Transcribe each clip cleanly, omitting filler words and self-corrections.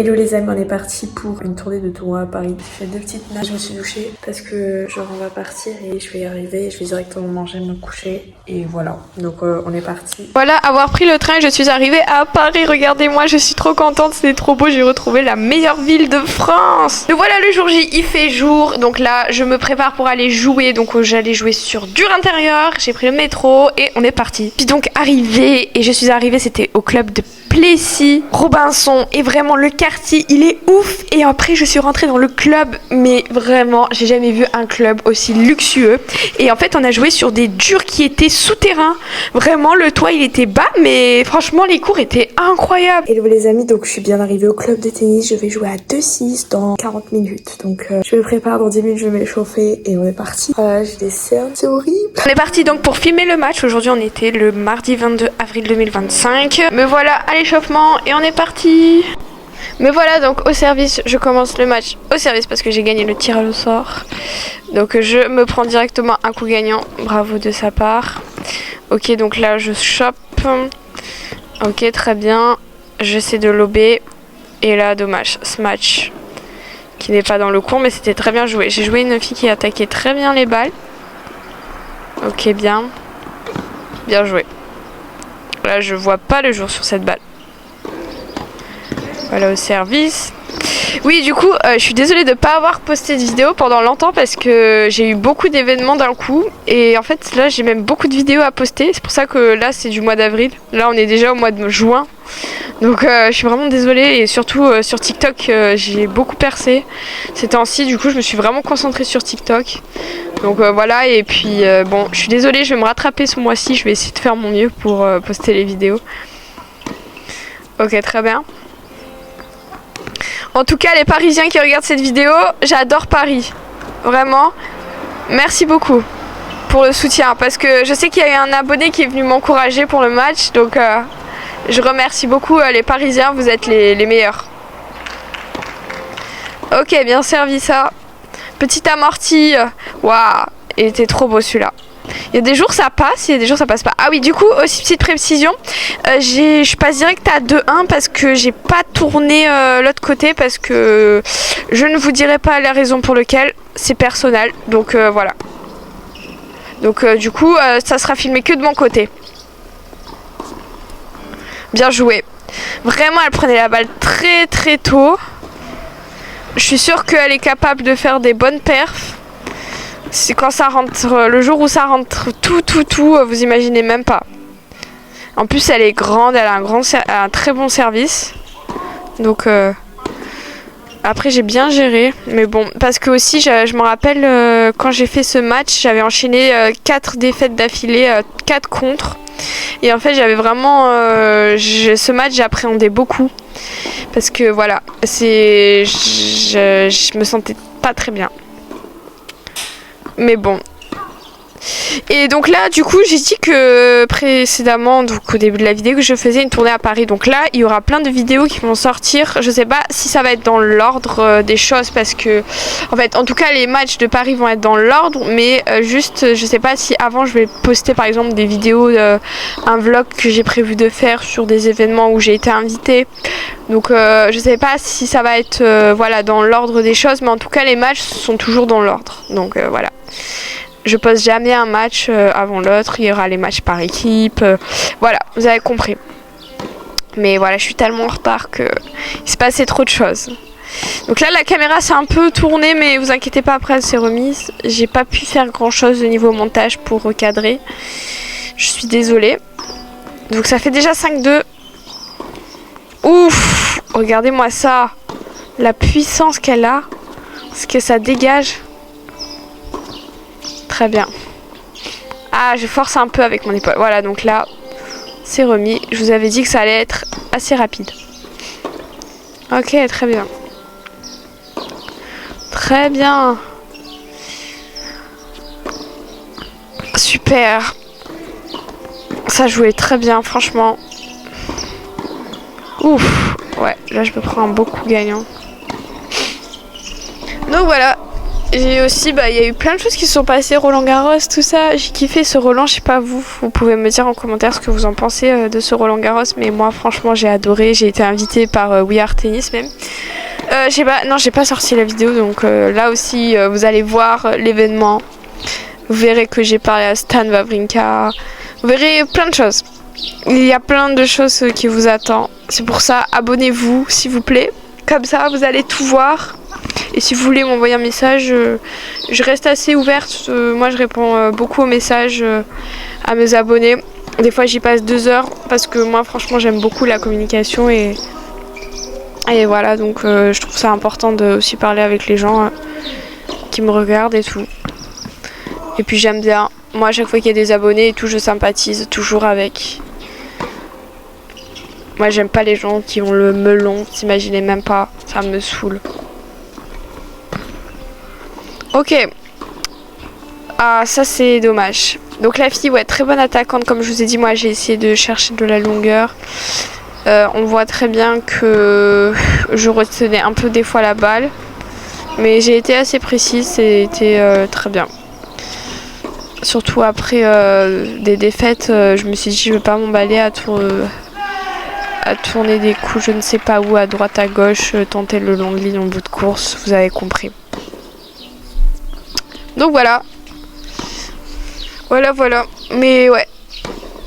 Hello les amis, on est parti pour une tournée de tournoi à Paris. J'ai fait 2 petites nages, je me suis douchée parce que genre on va partir et je vais y arriver, je vais directement manger, me coucher et voilà. Donc on est parti. Voilà, avoir pris le train, je suis arrivée à Paris. Regardez-moi, je suis trop contente, c'était trop beau. J'ai retrouvé la meilleure ville de France. Donc voilà, le jour J, il fait jour. Donc là, je me prépare pour aller jouer. Donc j'allais jouer sur dur intérieur. J'ai pris le métro et on est parti. Puis donc arrivé et je suis arrivée, c'était au club de Plessis, Robinson, et vraiment le quartier il est ouf. Et après je suis rentrée dans le club, mais vraiment j'ai jamais vu un club aussi luxueux. Et en fait on a joué sur des durs qui étaient souterrains, vraiment le toit il était bas, mais franchement les cours étaient incroyables. Hello les amis, donc je suis bien arrivée au club de tennis, je vais jouer à 2-6 dans 40 minutes. Donc je me prépare, dans 10 minutes je vais m'échauffer et on est parti. Voilà, j'ai des cernes, c'est horrible. On est parti donc pour filmer le match. Aujourd'hui on était le mardi 22 avril 2025. Me voilà à l'échauffement et on est parti. Me voilà donc au service, je commence le match au service parce que j'ai gagné le tir au sort. Donc je me prends directement un coup gagnant, bravo de sa part. Ok, donc là je chope. Ok, très bien, j'essaie de lober. Et là dommage, ce match qui n'est pas dans le cours mais c'était très bien joué. J'ai joué une fille qui attaquait très bien les balles. Ok, bien. Bien joué. Là, je vois pas le jour sur cette balle. Voilà, au service. Oui, du coup, je suis désolée de ne pas avoir posté de vidéo pendant longtemps parce que j'ai eu beaucoup d'événements d'un coup. Et en fait, là, j'ai même beaucoup de vidéos à poster. C'est pour ça que là, c'est du mois d'avril. Là, on est déjà au mois de juin. Donc, je suis vraiment désolée. Et surtout, sur TikTok, j'ai beaucoup percé ces temps-ci. Du coup, je me suis vraiment concentrée sur TikTok. Donc voilà, et puis bon, je suis désolée, je vais me rattraper ce mois-ci. Je vais essayer de faire mon mieux pour poster les vidéos. Ok, très bien. En tout cas, les Parisiens qui regardent cette vidéo, j'adore Paris. Vraiment, merci beaucoup pour le soutien. Parce que je sais qu'il y a eu un abonné qui est venu m'encourager pour le match. Donc, je remercie beaucoup les Parisiens, vous êtes les meilleurs. Ok, bien servi ça. Petit amorti. Waouh, il était trop beau celui-là. Il y a des jours ça passe, il y a des jours ça passe pas. Ah oui, du coup, aussi petite précision, je passe direct à 2-1 parce que j'ai pas tourné l'autre côté parce que je ne vous dirai pas la raison pour laquelle, c'est personnel. Donc voilà. Donc du coup, ça sera filmé que de mon côté. Bien joué. Vraiment, elle prenait la balle très très tôt. Je suis sûre qu'elle est capable de faire des bonnes perfs. C'est quand ça rentre, le jour où ça rentre tout, vous imaginez même pas. En plus, elle est grande, elle a un très bon service. Donc, après, j'ai bien géré. Mais bon, parce que aussi, je me rappelle, quand j'ai fait ce match, j'avais enchaîné 4 défaites d'affilée, 4 contre. Et en fait, j'avais vraiment... ce match, j'appréhendais beaucoup. Parce que voilà, je me sentais pas très bien. Mais bon. Et donc là, du coup, j'ai dit que précédemment, donc au début de la vidéo, que je faisais une tournée à Paris. Donc là, il y aura plein de vidéos qui vont sortir. Je sais pas si ça va être dans l'ordre des choses parce que, en fait, en tout cas, les matchs de Paris vont être dans l'ordre. Mais juste, je sais pas si avant, je vais poster par exemple des vidéos, un vlog que j'ai prévu de faire sur des événements où j'ai été invitée. Donc, je sais pas si ça va être, voilà, dans l'ordre des choses. Mais en tout cas, les matchs sont toujours dans l'ordre. Donc, voilà. Je poste jamais un match avant l'autre, il y aura les matchs par équipe, voilà, vous avez compris. Mais voilà, je suis tellement en retard que il se passait trop de choses. Donc là, la caméra s'est un peu tournée, mais vous inquiétez pas, après elle s'est remise. J'ai pas pu faire grand chose au niveau montage pour recadrer. Je suis désolée. Donc ça fait déjà 5-2. Ouf, regardez-moi ça. La puissance qu'elle a, ce que ça dégage. Très bien. Ah, je force un peu avec mon épaule. Voilà, donc là, c'est remis. Je vous avais dit que ça allait être assez rapide. Ok, très bien. Très bien. Super. Ça jouait très bien, franchement. Ouf. Ouais, là, je me prends un beau coup gagnant. Donc voilà. J'ai aussi, il y a eu plein de choses qui se sont passées, Roland Garros, tout ça. J'ai kiffé ce Roland, je sais pas vous. Vous pouvez me dire en commentaire ce que vous en pensez de ce Roland Garros. Mais moi, franchement, j'ai adoré. J'ai été invitée par We Are Tennis même. J'ai pas sorti la vidéo, donc là aussi, vous allez voir l'événement. Vous verrez que j'ai parlé à Stan Wawrinka. Vous verrez plein de choses. Il y a plein de choses qui vous attendent. C'est pour ça, abonnez-vous, s'il vous plaît. Comme ça, vous allez tout voir. Et si vous voulez m'envoyer un message, je reste assez ouverte. Moi, je réponds beaucoup aux messages à mes abonnés. Des fois, j'y passe 2 heures parce que moi, franchement, j'aime beaucoup la communication. Et voilà, donc je trouve ça important de aussi parler avec les gens qui me regardent et tout. Et puis, j'aime bien. Moi, à chaque fois qu'il y a des abonnés et tout, je sympathise toujours avec. Moi, j'aime pas les gens qui ont le melon. T'imaginez même pas. Ça me saoule. Ok. Ah, ça c'est dommage. Donc la fille, ouais, très bonne attaquante. Comme je vous ai dit, moi j'ai essayé de chercher de la longueur. On voit très bien que je retenais un peu des fois la balle. Mais j'ai été assez précise, c'était très bien. Surtout après des défaites, je me suis dit je vais pas m'emballer à tourner des coups je ne sais pas où, à droite, à gauche, tenter le long de ligne en bout de course, vous avez compris. Donc voilà. Voilà. Mais ouais.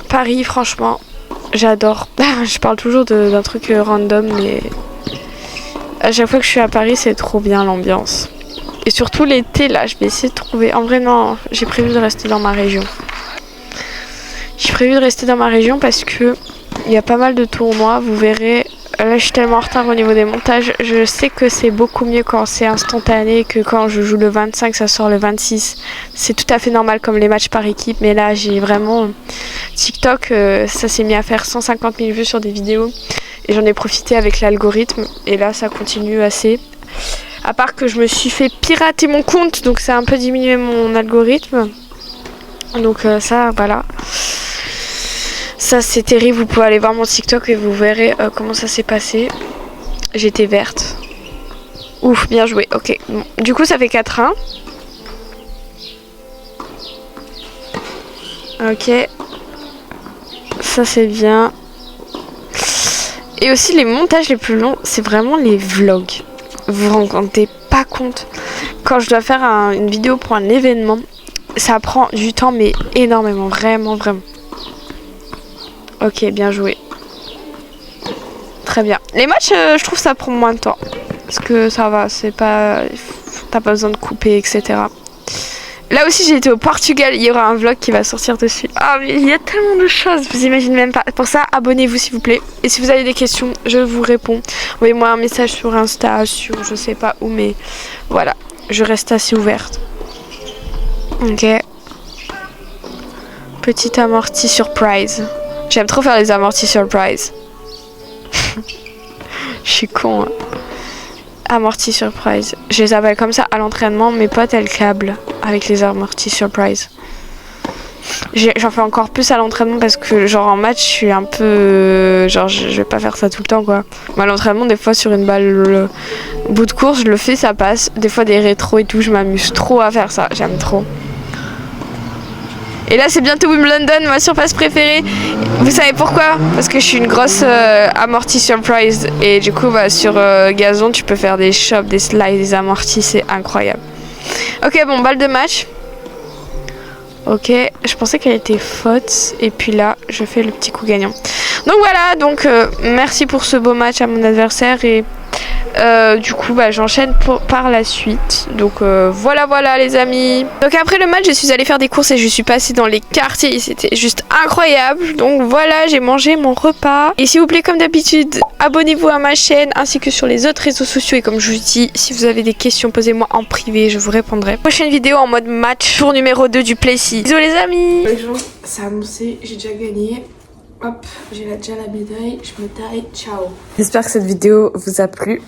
Paris, franchement, j'adore. Je parle toujours d'un truc random, mais à chaque fois que je suis à Paris, c'est trop bien l'ambiance. Et surtout l'été, là, je vais essayer de trouver... En vrai, non, j'ai prévu de rester dans ma région. J'ai prévu de rester dans ma région parce que il y a pas mal de tournois, vous verrez. Là, je suis tellement en retard au niveau des montages. Je sais que c'est beaucoup mieux quand c'est instantané que quand je joue le 25, ça sort le 26. C'est tout à fait normal comme les matchs par équipe. Mais là, j'ai vraiment... TikTok, ça s'est mis à faire 150 000 vues sur des vidéos. Et j'en ai profité avec l'algorithme. Et là, ça continue assez. À part que je me suis fait pirater mon compte. Donc, ça a un peu diminué mon algorithme. Donc, ça, voilà. Ça c'est terrible, vous pouvez aller voir mon TikTok et vous verrez comment ça s'est passé. J'étais verte. Ouf, bien joué, ok. Bon. Du coup ça fait 4-1. Ok. Ça c'est bien. Et aussi les montages les plus longs, c'est vraiment les vlogs. Vous vous rendez pas compte. Quand je dois faire une vidéo pour un événement, ça prend du temps mais énormément, vraiment. Ok, bien joué. Très bien. Les matchs, je trouve ça prend moins de temps. Parce que ça va, c'est pas... T'as pas besoin de couper, etc. Là aussi, j'ai été au Portugal. Il y aura un vlog qui va sortir dessus. Ah, mais il y a tellement de choses. Vous imaginez même pas. Pour ça, abonnez-vous, s'il vous plaît. Et si vous avez des questions, je vous réponds. Envoyez-moi un message sur Insta, sur je sais pas où, mais voilà. Je reste assez ouverte. Ok. Petit amorti surprise. J'aime trop faire les amortis surprise. Je suis con. Hein. Amortis surprise. Je les appelle comme ça à l'entraînement. Mes potes, elles câblent avec les amortis surprise. J'en fais encore plus à l'entraînement parce que genre en match, je suis un peu... Genre je vais pas faire ça tout le temps quoi. Mais à l'entraînement, des fois sur une balle, le bout de course, je le fais, ça passe. Des fois des rétros et tout, je m'amuse trop à faire ça. J'aime trop. Et là c'est bientôt Wimbledon, ma surface préférée. Vous savez pourquoi? Parce que je suis une grosse amorti surprise. Et du coup sur gazon tu peux faire des chops, des slides, des amortis, c'est incroyable. Ok bon, balle de match. Ok, je pensais qu'elle était faute. Et puis là je fais le petit coup gagnant. Donc voilà, donc merci pour ce beau match à mon adversaire. Et du coup j'enchaîne par la suite. Donc voilà les amis. Donc après le match je suis allée faire des courses et je suis passée dans les quartiers. C'était juste incroyable. Donc voilà, j'ai mangé mon repas. Et s'il vous plaît, comme d'habitude, abonnez-vous à ma chaîne ainsi que sur les autres réseaux sociaux. Et comme je vous dis, si vous avez des questions, posez-moi en privé, je vous répondrai. Prochaine vidéo en mode match, tour numéro 2 du Plessis. Bisous les amis. Les gens, ça a annoncé, j'ai déjà gagné. Hop, j'ai déjà la médaille, je me taille, ciao. J'espère que cette vidéo vous a plu.